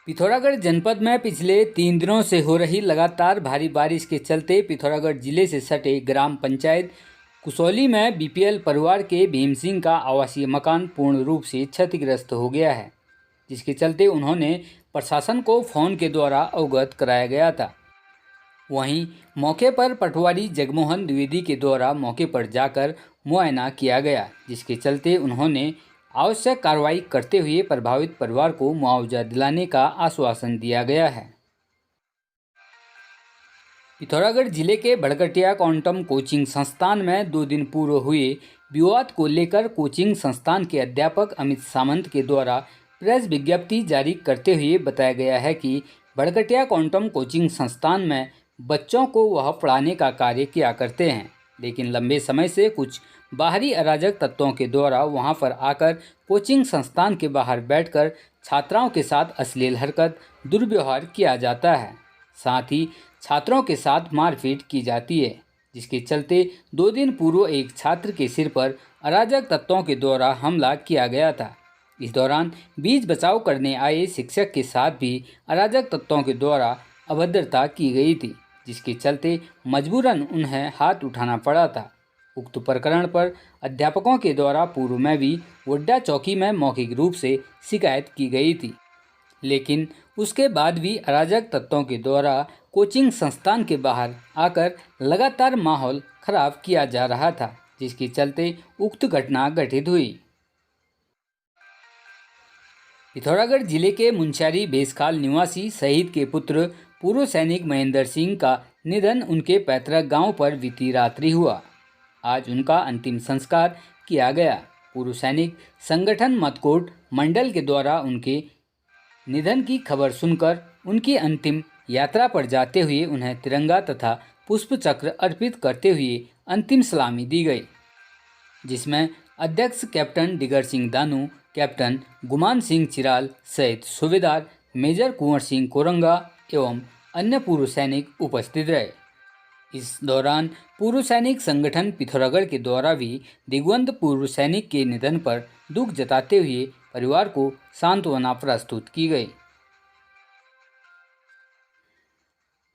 पिथौरागढ़ जनपद में पिछले 3 दिनों से हो रही लगातार भारी बारिश के चलते पिथौरागढ़ जिले से सटे ग्राम पंचायत कुसौली में बीपीएल परिवार के भीम सिंह का आवासीय मकान पूर्ण रूप से क्षतिग्रस्त हो गया है, जिसके चलते उन्होंने प्रशासन को फोन के द्वारा अवगत कराया गया था। वहीं मौके पर पटवारी जगमोहन द्विवेदी के द्वारा मौके पर जाकर मुआयना किया गया, जिसके चलते उन्होंने आवश्यक कार्रवाई करते हुए प्रभावित परिवार को मुआवजा दिलाने का आश्वासन दिया गया है। पिथौरागढ़ जिले के भड़कटिया क्वांटम कोचिंग संस्थान में 2 दिन पूर्व हुए विवाद को लेकर कोचिंग संस्थान के अध्यापक अमित सामंत के द्वारा प्रेस विज्ञप्ति जारी करते हुए बताया गया है कि भड़कटिया क्वांटम कोचिंग संस्थान में बच्चों को वह पढ़ाने का कार्य किया करते हैं, लेकिन लंबे समय से कुछ बाहरी अराजक तत्वों के द्वारा वहां पर आकर कोचिंग संस्थान के बाहर बैठकर छात्राओं के साथ अश्लील हरकत, दुर्व्यवहार किया जाता है। साथ ही छात्रों के साथ मारपीट की जाती है, जिसके चलते 2 दिन पूर्व एक छात्र के सिर पर अराजक तत्वों के द्वारा हमला किया गया था। इस दौरान बीच बचाव करने आए शिक्षक के साथ भी अराजक तत्वों के द्वारा अभद्रता की गई थी, जिसके चलते मजबूरन उन्हें हाथ उठाना पड़ा था। उक्त प्रकरण पर अध्यापकों के द्वारा पूर्व में भी वड्डा चौकी में मौखिक रूप से शिकायत की गई थी, लेकिन उसके बाद भी अराजक तत्वों के द्वारा कोचिंग संस्थान के बाहर आकर लगातार माहौल खराब किया जा रहा था, जिसके चलते उक्त घटना घटित हुई। पिथौरागढ़ जिले के मुंशियारी बेसखाल निवासी शहीद के पुत्र पूर्व सैनिक महेंद्र सिंह का निधन उनके पैतृक गांव पर बीती रात्रि हुआ। आज उनका अंतिम संस्कार किया गया। पूर्व सैनिक संगठन मतकोट मंडल के द्वारा उनके निधन की खबर सुनकर उनकी अंतिम यात्रा पर जाते हुए उन्हें तिरंगा तथा पुष्प चक्र अर्पित करते हुए अंतिम सलामी दी गई, जिसमें अध्यक्ष कैप्टन डिगर सिंह दानू, कैप्टन गुमान सिंह चिराल सहित सूबेदार मेजर कुंवर सिंह कोरंगा एवं अन्य पूर्व सैनिक उपस्थित रहे। इस दौरान पूर्व सैनिक संगठन पिथौरागढ़ के द्वारा भी दिग्वंत पूर्व सैनिक के निधन पर दुख जताते हुए परिवार को सांत्वना प्रस्तुत की गई।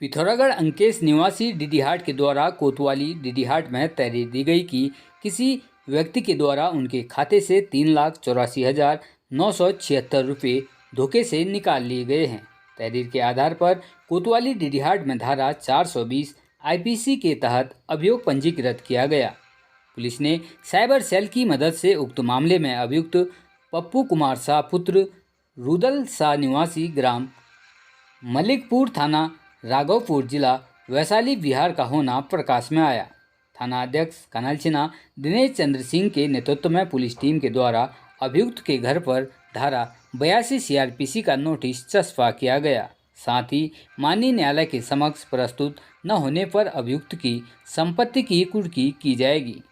पिथौरागढ़ अंकेश निवासी डीडीहाट के द्वारा कोतवाली डीडीहाट में तहरीर दी गई कि किसी व्यक्ति के द्वारा उनके खाते से 3,84,976 रुपये धोखे से निकाल लिए गए हैं। तहरीर के आधार पर कोतवाली डीडीहाट में धारा 420 आईपीसी के तहत अभियोग पंजीकृत किया गया। पुलिस ने साइबर सेल की मदद से उक्त मामले में अभियुक्त पप्पू कुमार शाह पुत्र रुदल शाह निवासी ग्राम मलिकपुर थाना राघवपुर जिला वैशाली बिहार का होना प्रकाश में आया। थाना अध्यक्ष कनल सिन्हा दिनेश चंद्र सिंह के नेतृत्व में पुलिस टीम के द्वारा अभियुक्त के घर पर धारा 82 सीआरपीसी का नोटिस चस्पा किया गया। साथ ही माननीय न्यायालय के समक्ष प्रस्तुत न होने पर अभियुक्त की संपत्ति की कुर्की की जाएगी।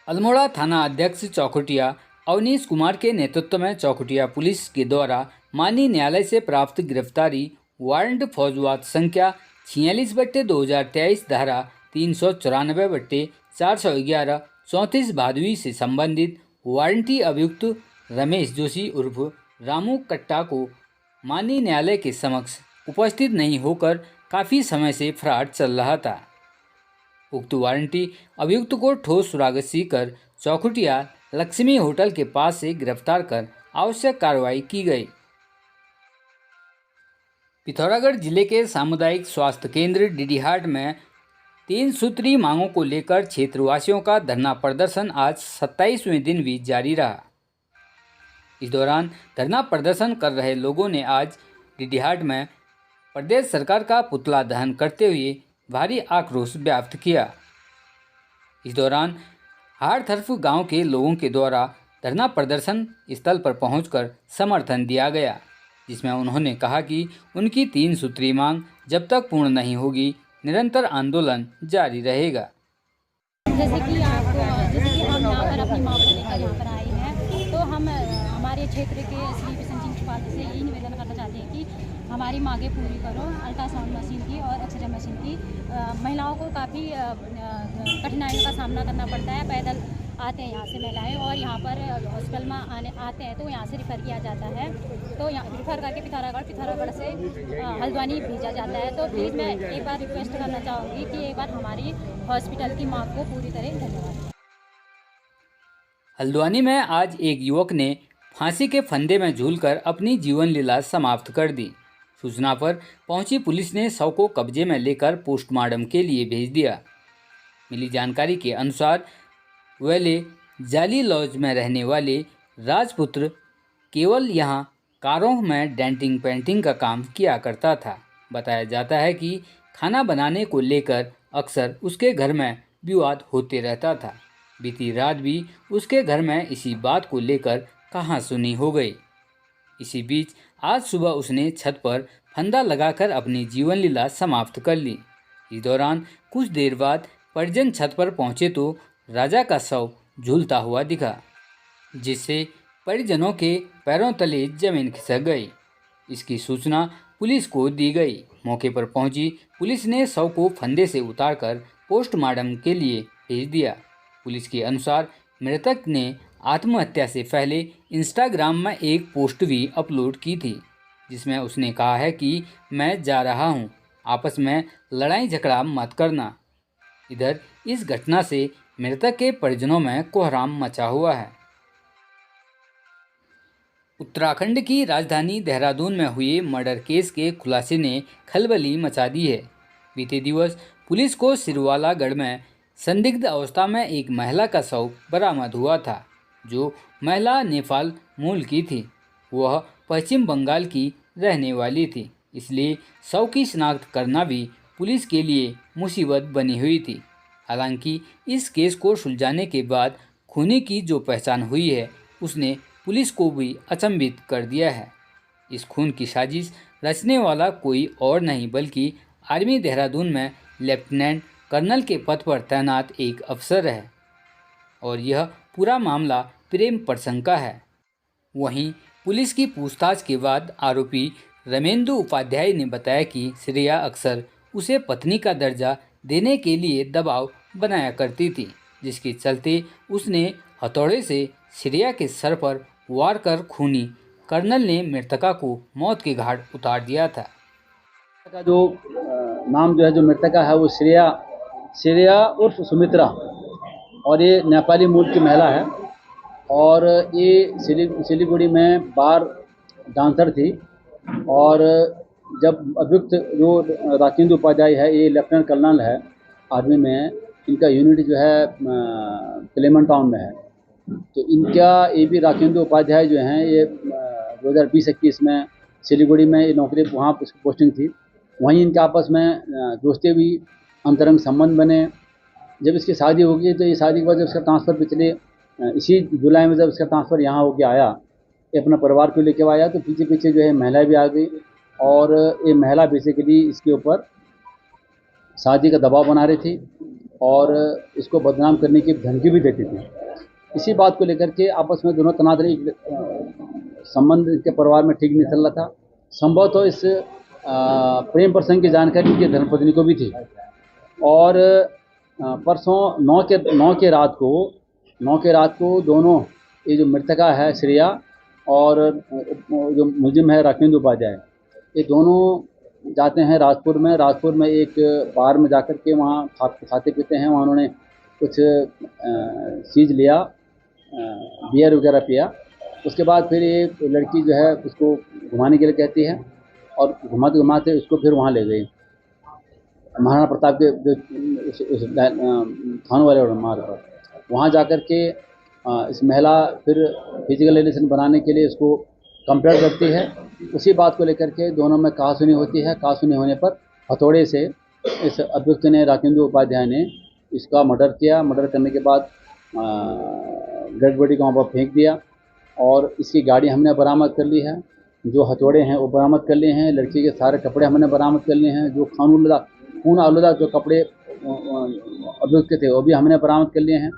अल्मोड़ा थाना अध्यक्ष चौखुटिया अवनीश कुमार के नेतृत्व में चौखुटिया पुलिस के द्वारा माननीय न्यायालय से प्राप्त गिरफ्तारी वारंट फौजवाद संख्या 46/2023 धारा 394/411 34 भादवी से संबंधित वारंटी अभियुक्त रमेश जोशी उर्फ रामू कट्टा को माननीय न्यायालय के समक्ष उपस्थित नहीं होकर काफ़ी समय से फरार चल रहा था। उक्त वारंटी अभियुक्त को ठोस सुरागसी कर चौखुटिया लक्ष्मी होटल के पास से गिरफ्तार कर आवश्यक कार्रवाई की गई। पिथौरागढ़ जिले के सामुदायिक स्वास्थ्य केंद्र डीडीहाट में 3 सूत्री मांगों को लेकर क्षेत्रवासियों का धरना प्रदर्शन आज 27वें दिन भी जारी रहा। इस दौरान धरना प्रदर्शन कर रहे लोगों ने आज डीडीहाट में प्रदेश सरकार का पुतला दहन करते हुए भारी आक्रोश व्यक्त किया। इस दौरान हाड़थरफ गांव के लोगों के द्वारा धरना प्रदर्शन स्थल पर पहुंचकर समर्थन दिया गया, जिसमें उन्होंने कहा कि उनकी 3 सूत्री मांग जब तक पूर्ण नहीं होगी निरंतर आंदोलन जारी रहेगा। जैसे कि हम यहाँ पर अपनी मांग को लेकर यहाँ पर आए हैं, तो हम हमारे क्षेत्र के श्री किशन सिंह चौपाल से यही निवेदन करना चाहते हैं कि हमारी मांगें पूरी करो। अल्ट्रासाउंड मशीन की और एक्सरे मशीन की महिलाओं को काफ़ी कठिनाइयों का सामना करना पड़ता है। पैदल आते हैं यहाँ से महिलाएं, और यहाँ पर हॉस्पिटल में आते हैं तो यहाँ से रिफ़र किया जाता है। तो यहाँ रिफ़र करके पिथौरागढ़ से हल्द्वानी भेजा जाता है। तो प्लीज़ मैं एक बार रिक्वेस्ट करना चाहूँगी कि एक बार हमारी हॉस्पिटल की मांग को पूरी तरह धन्यवाद। हल्द्वानी में आज एक युवक ने फांसी के फंदे में झूलकर अपनी जीवन लीला समाप्त कर दी। सूचना पर पहुंची पुलिस ने शव को कब्जे में लेकर पोस्टमार्टम के लिए भेज दिया। मिली जानकारी के अनुसार वेले जाली लॉज में रहने वाले राजपुत्र केवल यहां कारों में डेंटिंग पेंटिंग का काम किया करता था। बताया जाता है कि खाना बनाने को लेकर अक्सर उसके घर में विवाद होते रहता था। बीती रात भी उसके घर में इसी बात को लेकर कहासुनी हो गई। इसी बीच आज सुबह उसने छत पर फंदा लगाकर अपनी जीवन लीला समाप्त कर ली। इस दौरान कुछ देर बाद परिजन छत पर पहुंचे तो राजा का शव झूलता हुआ दिखा, जिससे परिजनों के पैरों तले जमीन खिसक गई। इसकी सूचना पुलिस को दी गई। मौके पर पहुंची पुलिस ने शव को फंदे से उतारकर पोस्टमार्टम के लिए भेज दिया। पुलिस के अनुसार मृतक ने आत्महत्या से पहले इंस्टाग्राम में एक पोस्ट भी अपलोड की थी, जिसमें उसने कहा है कि मैं जा रहा हूं, आपस में लड़ाई झगड़ा मत करना। इधर इस घटना से मृतक के परिजनों में कोहराम मचा हुआ है। उत्तराखंड की राजधानी देहरादून में हुए मर्डर केस के खुलासे ने खलबली मचा दी है। बीते दिवस पुलिस को सिरवालागढ़ में संदिग्ध अवस्था में एक महिला का शव बरामद हुआ था, जो महिला नेपाल मूल की थी। वह पश्चिम बंगाल की रहने वाली थी, इसलिए शव की शिनाख्त करना भी पुलिस के लिए मुसीबत बनी हुई थी। हालांकि इस केस को सुलझाने के बाद खूनी की जो पहचान हुई है, उसने पुलिस को भी अचंभित कर दिया है। इस खून की साजिश रचने वाला कोई और नहीं बल्कि आर्मी देहरादून में लेफ्टिनेंट कर्नल के पद पर तैनात एक अफसर है, और यह पूरा मामला प्रेम प्रसंग का है। वहीं पुलिस की पूछताछ के बाद आरोपी रमेंदु उपाध्याय ने बताया कि श्रेया अक्सर उसे पत्नी का दर्जा देने के लिए दबाव बनाया करती थी, जिसके चलते उसने हथौड़े से श्रेया के सर पर वार कर खूनी कर्नल ने मृतका को मौत के घाट उतार दिया था। का जो नाम जो है जो मृतका है वो श्रेया उर्फ सुमित्रा, और ये नेपाली मूल की महिला है, और ये सिलीगुड़ी में बार डांसर थी। और जब अभियुक्त जो राकेंद्र उपाध्याय है, ये लेफ्टिनेंट कर्नल है आर्मी में, इनका यूनिट जो है क्लेमन टाउन में है। तो इनका ये भी राकेंद्र उपाध्याय जो हैं ये 2020-21 में सिलीगुड़ी में ये नौकरी वहाँ पोस्टिंग थी। वहीं इनके आपस में दोस्ती भी, अंतरंग संबंध बने। जब इसकी शादी होगी तो ये शादी के बाद जब इसका ट्रांसफ़र पिछले इसी जुलाई में जब इसका ट्रांसफ़र यहाँ होके आया, ये अपना परिवार को लेके आया, तो पीछे पीछे जो है महिला भी आ गई, और ये महिला बेसिकली इसके ऊपर शादी का दबाव बना रही थी और इसको बदनाम करने की धमकी भी देती थी। इसी बात को लेकर के आपस में दोनों तनातनी संबंध के परिवार में ठीक नहीं चल रहा था। संभव तो इस प्रेम प्रसंग की जानकारी इनकी धर्मपत्नी को भी थी, और परसों 9 के रात को दोनों, ये जो मृतका है श्रेया और जो मुलजिम है राकेंद्र उपाध्याय, ये दोनों जाते हैं राजपुर में एक बार में जाकर के वहाँ खाते पीते हैं। वहाँ उन्होंने कुछ चीज़ लिया, बियर वगैरह पिया। उसके बाद फिर ये लड़की जो है उसको घुमाने के लिए कहती है, और घुमाते उसको फिर वहाँ ले गई महाराणा प्रताप के उस थानों वाले मार्ग पर। वहाँ जाकर के इस महिला फिर फिजिकल रिलेशन बनाने के लिए इसको कंप्लेंट करती है। उसी बात को लेकर के दोनों में कहासुनी होती है। कहासुनी होने पर हथौड़े से इस अभियुक्त ने, राकेंद्र उपाध्याय ने, इसका मर्डर किया। मर्डर करने के बाद डेड बॉडी को वहाँ पर फेंक दिया, और इसकी गाड़ी हमने बरामद कर ली है। जो हथौड़े हैं वो बरामद कर लिए हैं। लड़की के सारे कपड़े हमने बरामद कर लिए हैं। जो खून आलूदा जो कपड़े अभियुक्त के थे वो भी हमने बरामद कर लिए हैं।